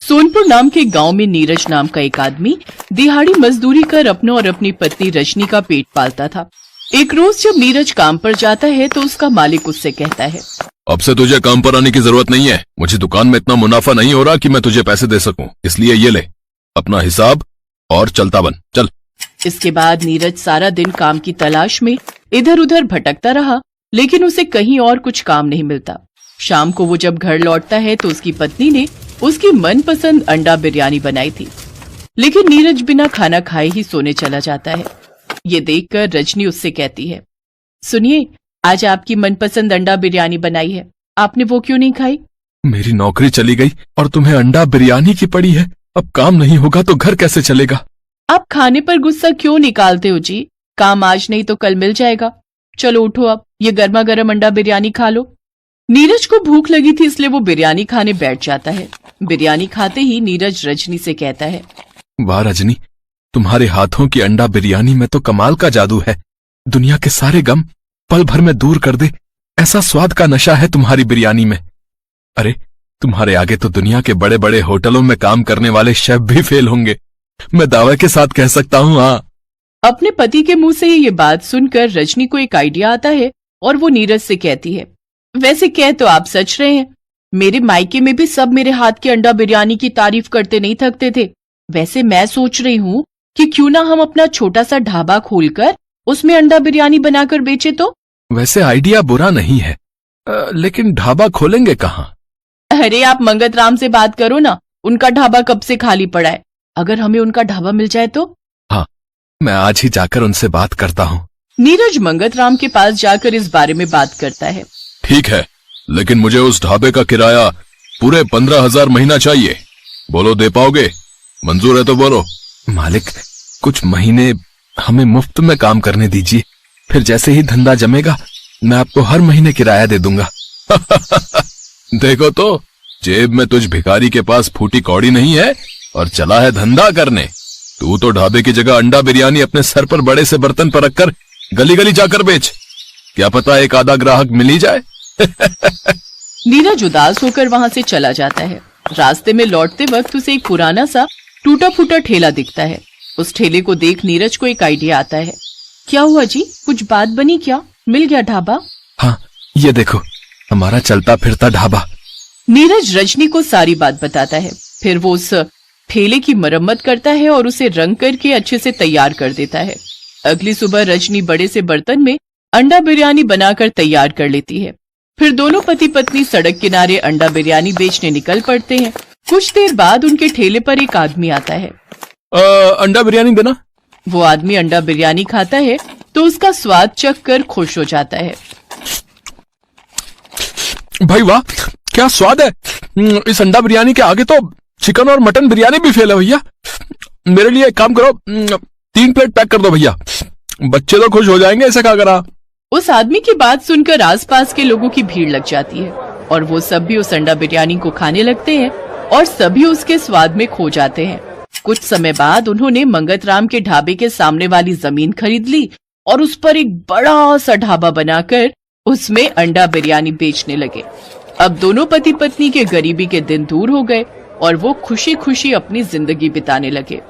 सोनपुर नाम के गांव में नीरज नाम का एक आदमी दिहाड़ी मजदूरी कर अपना और अपनी पत्नी रजनी का पेट पालता था। एक रोज जब नीरज काम पर जाता है तो उसका मालिक उससे कहता है, अब से तुझे काम पर आने की जरूरत नहीं है। मुझे दुकान में इतना मुनाफा नहीं हो रहा कि मैं तुझे पैसे दे सकूं, इसलिए ये ले अपना हिसाब और चलता बन, चल। इसके बाद नीरज सारा दिन काम की तलाश में इधर उधर भटकता रहा, लेकिन उसे कहीं और कुछ काम नहीं मिलता। शाम को वो जब घर लौटता है तो उसकी पत्नी ने उसकी मनपसंद अंडा बिरयानी बनाई थी, लेकिन नीरज बिना खाना खाए ही सोने चला जाता है। ये देखकर रजनी उससे कहती है, सुनिए, आज आपकी मनपसंद अंडा बिरयानी बनाई है, आपने वो क्यों नहीं खाई? मेरी नौकरी चली गई और तुम्हें अंडा बिरयानी की पड़ी है। अब काम नहीं होगा तो घर कैसे चलेगा? आप खाने पर गुस्सा क्यों निकालते हो जी? काम आज नहीं तो कल मिल जाएगा। चलो उठो, अब ये गर्मा गर्म अंडा बिरयानी खा लो। नीरज को भूख लगी थी, इसलिए वो बिरयानी खाने बैठ जाता है। बिरयानी खाते ही नीरज रजनी से कहता है, वाह रजनी, तुम्हारे हाथों की अंडा बिरयानी में तो कमाल का जादू है। दुनिया के सारे गम पल भर में दूर कर दे, ऐसा स्वाद का नशा है तुम्हारी बिरयानी में। अरे तुम्हारे आगे तो दुनिया के बड़े बड़े होटलों में काम करने वाले शेफ भी फेल होंगे, मैं दावे के साथ कह सकता हूँ। हाँ। अपने पति के मुंह से ये बात सुनकर रजनी को एक आइडिया आता है और वो नीरज से कहती है, वैसे कह तो आप सच रहे हैं, मेरे मायके में भी सब मेरे हाथ की अंडा बिरयानी की तारीफ करते नहीं थकते थे। वैसे मैं सोच रही हूँ कि क्यों ना हम अपना छोटा सा ढाबा खोलकर उसमें अंडा बिरयानी बनाकर बेचे तो। वैसे आइडिया बुरा नहीं है, लेकिन ढाबा खोलेंगे कहाँ? अरे आप मंगत राम से बात करो ना, उनका ढाबा कब से खाली पड़ा है। अगर हमें उनका ढाबा मिल जाए तो? हाँ, मैं आज ही जाकर उनसे बात करता हूँ। नीरज मंगत राम के पास जाकर इस बारे में बात करता है। ठीक है, लेकिन मुझे उस ढाबे का किराया पूरे 15,000 महीना चाहिए। बोलो दे पाओगे? मंजूर है तो बोलो। मालिक, कुछ महीने हमें मुफ्त में काम करने दीजिए, फिर जैसे ही धंधा जमेगा मैं आपको हर महीने किराया दे दूंगा। देखो तो, जेब में तुझ भिखारी के पास फूटी कौड़ी नहीं है और चला है धंधा करने। तू तो ढाबे की जगह अंडा बिरयानी अपने सर पर बड़े से बर्तन पर रखकर गली गली जाकर बेच, क्या पता एक आधा ग्राहक मिल ही जाए। नीरज उदास होकर वहां से चला जाता है। रास्ते में लौटते वक्त उसे एक पुराना सा टूटा फूटा ठेला दिखता है। उस ठेले को देख नीरज को एक आइडिया आता है। क्या हुआ जी, कुछ बात बनी क्या? मिल गया ढाबा? हाँ, ये देखो हमारा चलता फिरता ढाबा। नीरज रजनी को सारी बात बताता है। फिर वो उस ठेले की मरम्मत करता है और उसे रंग करके अच्छे से तैयार कर देता है। अगली सुबह रजनी बड़े से बर्तन में अंडा बिरयानी बनाकर तैयार कर लेती है। फिर दोनों पति पत्नी सड़क किनारे अंडा बिरयानी बेचने निकल पड़ते हैं। कुछ देर बाद उनके ठेले पर एक आदमी आता है। अंडा बिरयानी देना। वो आदमी अंडा बिरयानी खाता है तो उसका स्वाद चख कर खुश हो जाता है। भाई वाह, क्या स्वाद है। इस अंडा बिरयानी के आगे तो चिकन और मटन बिरयानी भी फेल है भैया। मेरे लिए एक काम करो, 3 प्लेट पैक कर दो भैया, बच्चे तो खुश हो जाएंगे ऐसे खा कर। उस आदमी की बात सुनकर आसपास के लोगों की भीड़ लग जाती है और वो सब भी उस अंडा बिरयानी को खाने लगते हैं और सभी उसके स्वाद में खो जाते हैं। कुछ समय बाद उन्होंने मंगत राम के ढाबे के सामने वाली जमीन खरीद ली और उस पर एक बड़ा सा ढाबा बनाकर उसमें अंडा बिरयानी बेचने लगे। अब दोनों पति पत्नी के गरीबी के दिन दूर हो गए और वो खुशी खुशी अपनी जिंदगी बिताने लगे।